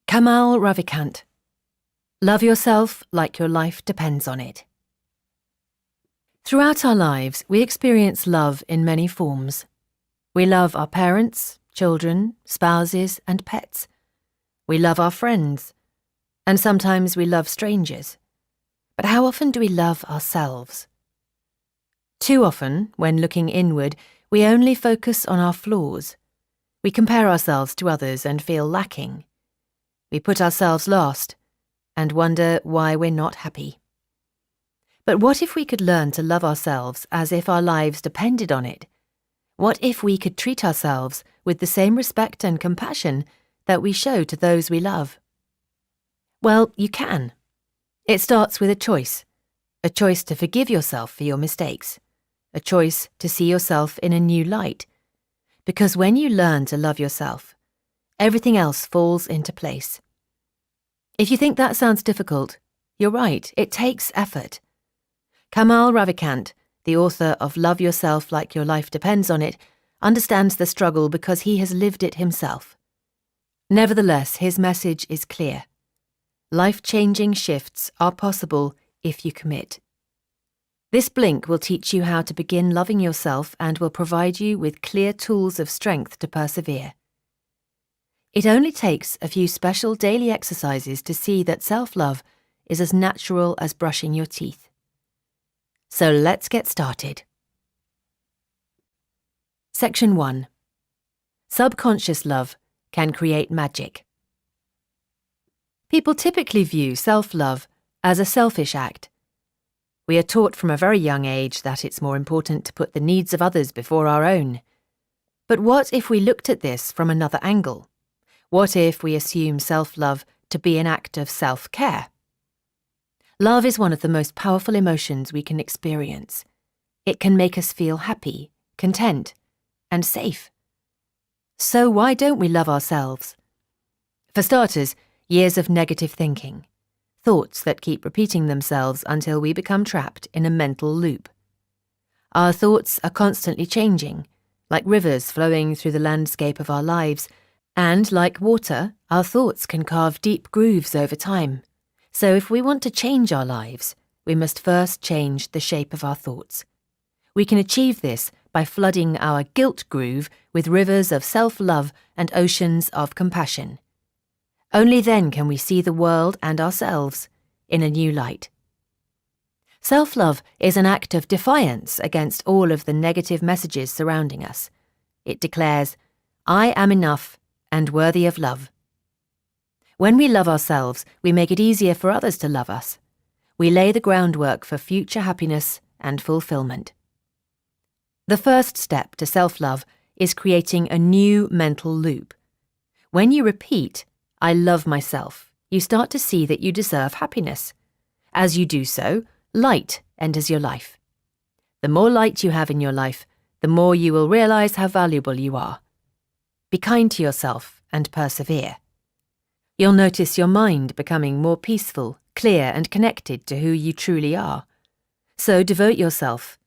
Kamal Ravikant. Love yourself like your life depends on it. Throughout our lives, we experience love in many forms. We love our parents, children, spouses, and pets. We love our friends, and sometimes we love strangers. But how often do we love ourselves? Too often, when looking inward, we only focus on our flaws. We compare ourselves to others and feel lacking. We put ourselves last and wonder why we're not happy. But what if we could learn to love ourselves as if our lives depended on it? What if we could treat ourselves with the same respect and compassion that we show to those we love? Well, you can. It starts with a choice to forgive yourself for your mistakes, a choice to see yourself in a new light. Because when you learn to love yourself, everything else falls into place. If you think that sounds difficult, you're right, it takes effort. Kamal Ravikant, the author of Love Yourself Like Your Life Depends on It, understands the struggle because he has lived it himself. Nevertheless, his message is clear. Life-changing shifts are possible if you commit. This blink will teach you how to begin loving yourself and will provide you with clear tools of strength to persevere. It only takes a few special daily exercises to see that self-love is as natural as brushing your teeth. So let's get started. Section 1. Subconscious love can create magic. People typically view self-love as a selfish act. We are taught from a very young age that it's more important to put the needs of others before our own. But what if we looked at this from another angle? What if we assume self-love to be an act of self-care? Love is one of the most powerful emotions we can experience. It can make us feel happy, content, and safe. So why don't we love ourselves? For starters, years of negative thinking. Thoughts that keep repeating themselves until we become trapped in a mental loop. Our thoughts are constantly changing, like rivers flowing through the landscape of our lives, and like water, our thoughts can carve deep grooves over time. So if we want to change our lives, we must first change the shape of our thoughts. We can achieve this by flooding our guilt groove with rivers of self-love and oceans of compassion. Only then can we see the world and ourselves in a new light. Self-love is an act of defiance against all of the negative messages surrounding us. It declares, I am enough and worthy of love. When we love ourselves, we make it easier for others to love us. We lay the groundwork for future happiness and fulfillment. The first step to self-love is creating a new mental loop. When you repeat, I love myself, you start to see that you deserve happiness. As you do so, light enters your life. The more light you have in your life, the more you will realize how valuable you are. Be kind to yourself and persevere. You'll notice your mind becoming more peaceful, clear, and connected to who you truly are. So devote yourself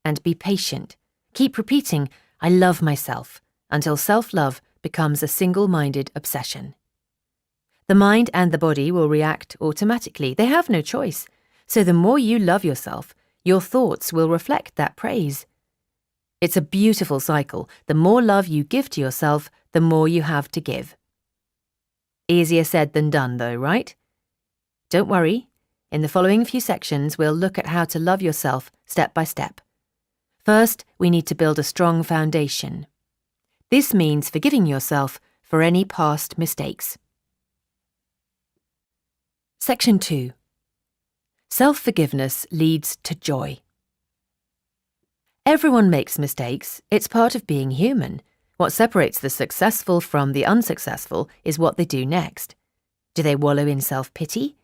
and be patient. Keep repeating, I love myself, until self-love becomes a single-minded obsession. The mind and the body will react automatically. They have no choice. So the more you love yourself, your thoughts will reflect that praise. It's a beautiful cycle. The more love you give to yourself, the more you have to give. Easier said than done, though, right? Don't worry. In the following few sections, we'll look at how to love yourself step by step. First, we need to build a strong foundation. This means forgiving yourself for any past mistakes. Section 2. Self-forgiveness leads to joy. Everyone makes mistakes. It's part of being human. What separates the successful from the unsuccessful is what they do next. Do they wallow in self-pity?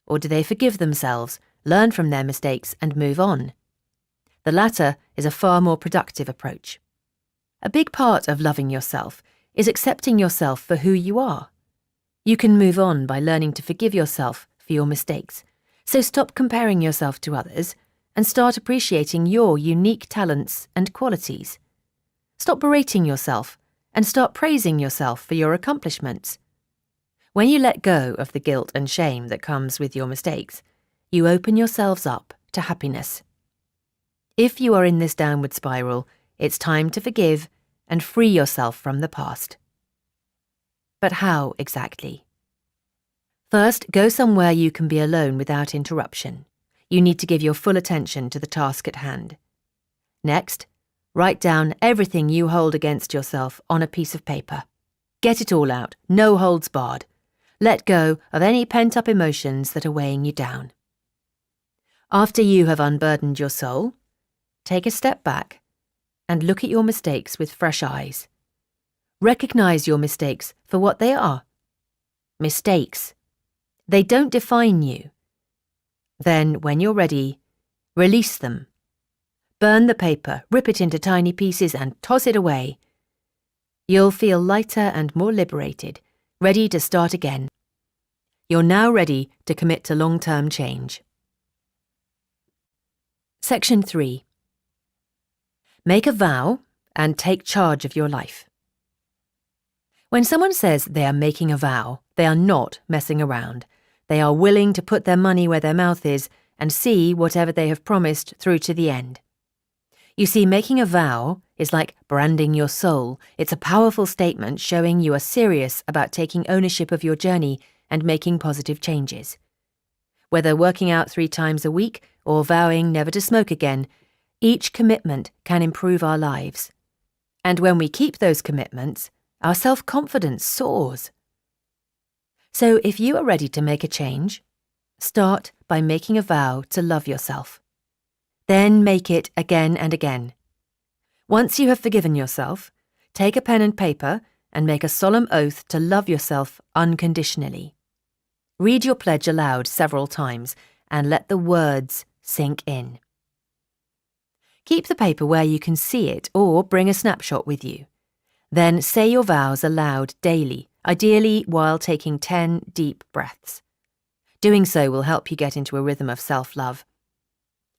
Or do they forgive themselves, learn from their mistakes, and move on? The latter is a far more productive approach. A big part of loving yourself is accepting yourself for who you are. You can move on by learning to forgive yourself for your mistakes. So stop comparing yourself to others and start appreciating your unique talents and qualities. Stop berating yourself and start praising yourself for your accomplishments. When you let go of the guilt and shame that comes with your mistakes, you open yourselves up to happiness. If you are in this downward spiral, it's time to forgive and free yourself from the past. But how exactly? First, go somewhere you can be alone without interruption. You need to give your full attention to the task at hand. Next, write down everything you hold against yourself on a piece of paper. Get it all out, no holds barred. Let go of any pent-up emotions that are weighing you down. After you have unburdened your soul, take a step back and look at your mistakes with fresh eyes. Recognize your mistakes for what they are. Mistakes. They don't define you. Then, when you're ready, release them. Burn the paper, rip it into tiny pieces and toss it away. You'll feel lighter and more liberated, ready to start again. You're now ready to commit to long-term change. Section 3. Make a vow and take charge of your life. When someone says they are making a vow, they are not messing around. They are willing to put their money where their mouth is and see whatever they have promised through to the end. You see, making a vow is like branding your soul. It's a powerful statement showing you are serious about taking ownership of your journey and making positive changes. Whether working out 3 times a week or vowing never to smoke again, each commitment can improve our lives. And when we keep those commitments, our self-confidence soars. So if you are ready to make a change, start by making a vow to love yourself. Then make it again and again. Once you have forgiven yourself, take a pen and paper and make a solemn oath to love yourself unconditionally. Read your pledge aloud several times and let the words sink in. Keep the paper where you can see it or bring a snapshot with you. Then say your vows aloud daily, ideally while taking 10 deep breaths. Doing so will help you get into a rhythm of self-love.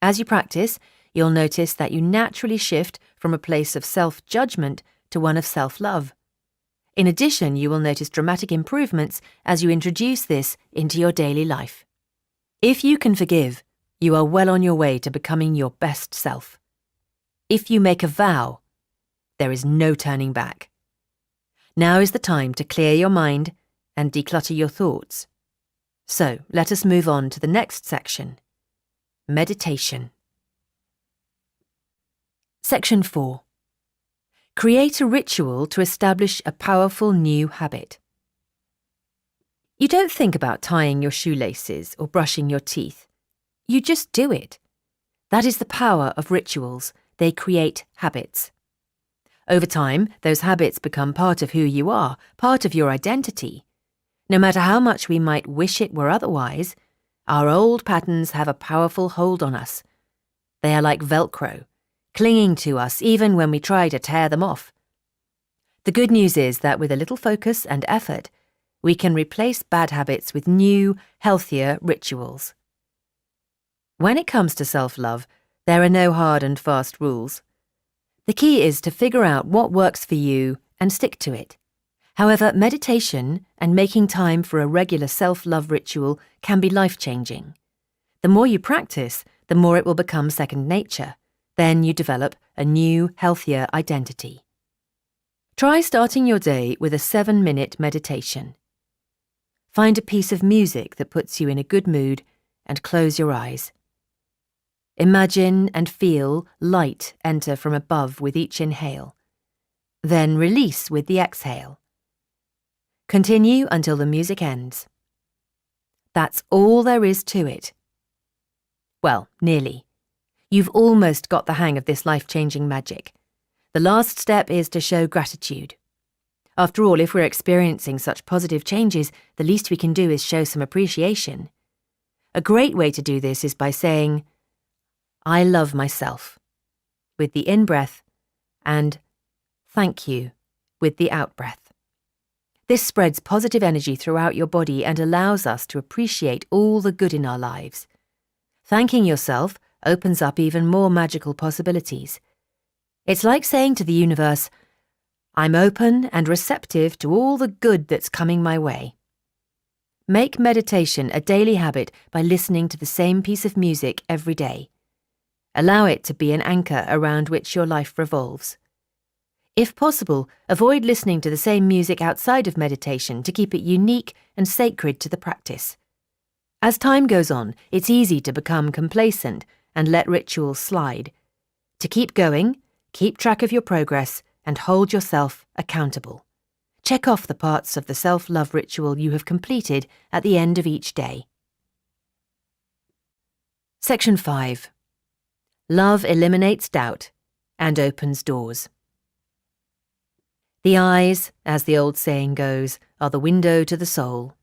As you practice, you'll notice that you naturally shift from a place of self-judgment to one of self-love. In addition, you will notice dramatic improvements as you introduce this into your daily life. If you can forgive, you are well on your way to becoming your best self. If you make a vow, there is no turning back. Now is the time to clear your mind and declutter your thoughts. So, let us move on to the next section. Meditation. Section 4. Create a ritual to establish a powerful new habit. You don't think about tying your shoelaces or brushing your teeth. You just do it. That is the power of rituals. They create habits. Over time, those habits become part of who you are, part of your identity. No matter how much we might wish it were otherwise, our old patterns have a powerful hold on us. They are like Velcro, clinging to us even when we try to tear them off. The good news is that with a little focus and effort, we can replace bad habits with new, healthier rituals. When it comes to self-love, there are no hard and fast rules. The key is to figure out what works for you and stick to it. However, meditation and making time for a regular self-love ritual can be life-changing. The more you practice, the more it will become second nature. Then you develop a new, healthier identity. Try starting your day with a 7-minute meditation. Find a piece of music that puts you in a good mood and close your eyes. Imagine and feel light enter from above with each inhale. Then release with the exhale. Continue until the music ends. That's all there is to it. Well, nearly. You've almost got the hang of this life-changing magic. The last step is to show gratitude. After all, if we're experiencing such positive changes, the least we can do is show some appreciation. A great way to do this is by saying, "I love myself," with the in-breath, and "thank you," with the out-breath. This spreads positive energy throughout your body and allows us to appreciate all the good in our lives. Thanking yourself opens up even more magical possibilities. It's like saying to the universe, I'm open and receptive to all the good that's coming my way. Make meditation a daily habit by listening to the same piece of music every day. Allow it to be an anchor around which your life revolves. If possible, avoid listening to the same music outside of meditation to keep it unique and sacred to the practice. As time goes on, it's easy to become complacent and let rituals slide. To keep going, keep track of your progress and hold yourself accountable. Check off the parts of the self-love ritual you have completed at the end of each day. Section 5. Love eliminates doubt and opens doors. The eyes, as the old saying goes, are the window to the soul.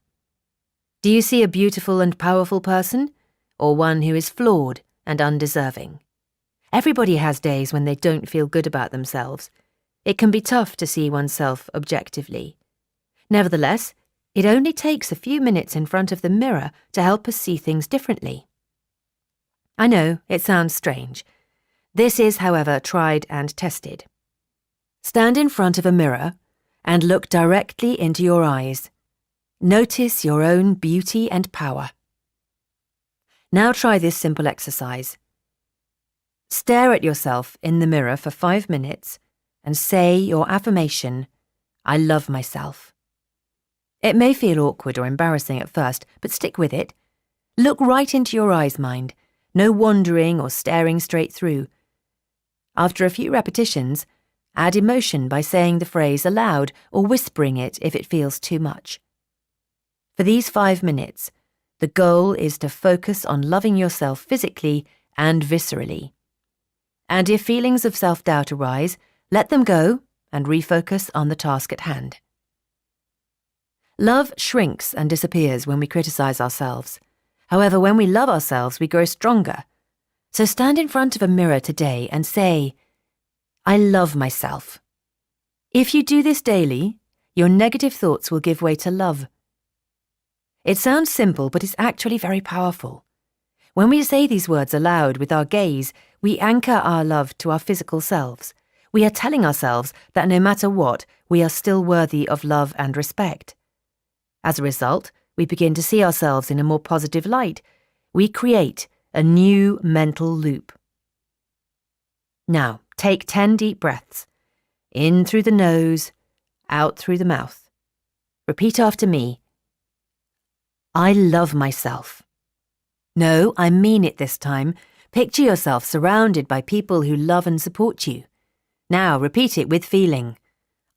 Do you see a beautiful and powerful person, or one who is flawed and undeserving? Everybody has days when they don't feel good about themselves. It can be tough to see oneself objectively. Nevertheless, it only takes a few minutes in front of the mirror to help us see things differently. I know, it sounds strange. This is, however, tried and tested. Stand in front of a mirror and look directly into your eyes. Notice your own beauty and power. Now try this simple exercise. Stare at yourself in the mirror for 5 minutes and say your affirmation, "I love myself." It may feel awkward or embarrassing at first, but stick with it. Look right into your eyes, mind. No wandering or staring straight through. After a few repetitions, add emotion by saying the phrase aloud or whispering it if it feels too much. For these 5 minutes, the goal is to focus on loving yourself physically and viscerally. And if feelings of self-doubt arise, let them go and refocus on the task at hand. Love shrinks and disappears when we criticize ourselves. However, when we love ourselves, we grow stronger. So stand in front of a mirror today and say, "I love myself." If you do this daily, your negative thoughts will give way to love. It sounds simple, but it's actually very powerful. When we say these words aloud with our gaze, we anchor our love to our physical selves. We are telling ourselves that no matter what, we are still worthy of love and respect. As a result, we begin to see ourselves in a more positive light. We create a new mental loop. Now, take 10 deep breaths. In through the nose, out through the mouth. Repeat after me. I love myself. No, I mean it this time. Picture yourself surrounded by people who love and support you. Now, repeat it with feeling.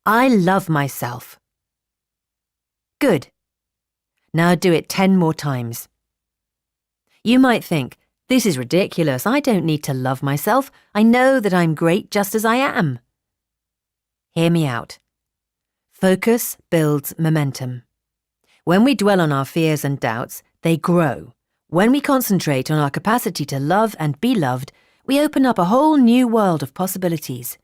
I love myself. Good. Now do it 10 more times. You might think, this is ridiculous. I don't need to love myself. I know that I'm great just as I am. Hear me out. Focus builds momentum. When we dwell on our fears and doubts, they grow. When we concentrate on our capacity to love and be loved, we open up a whole new world of possibilities.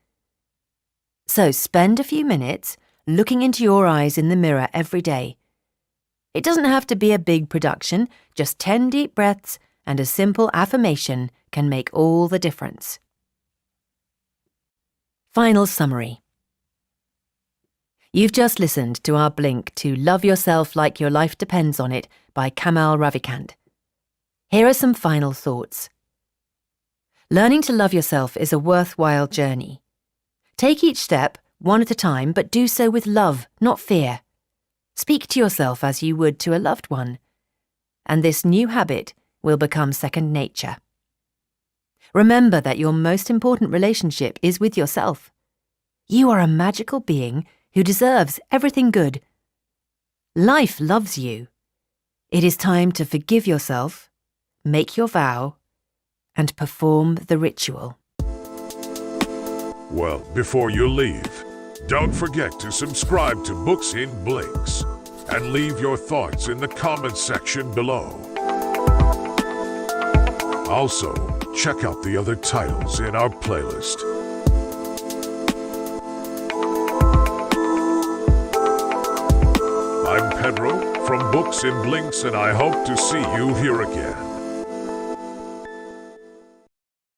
So spend a few minutes looking into your eyes in the mirror every day. It doesn't have to be a big production, just 10 deep breaths and a simple affirmation can make all the difference. Final summary. You've just listened to our blink to Love Yourself Like Your Life Depends on It by Kamal Ravikant. Here are some final thoughts. Learning to love yourself is a worthwhile journey. Take each step, one at a time, but do so with love, not fear. Speak to yourself as you would to a loved one, and this new habit will become second nature. Remember that your most important relationship is with yourself. You are a magical being who deserves everything good. Life loves you. It is time to forgive yourself, make your vow, and perform the ritual. Well, before you leave, don't forget to subscribe to Books in Blinks and leave your thoughts in the comments section below. Also, check out the other titles in our playlist. I'm Pedro from Books in Blinks, and I hope to see you here again.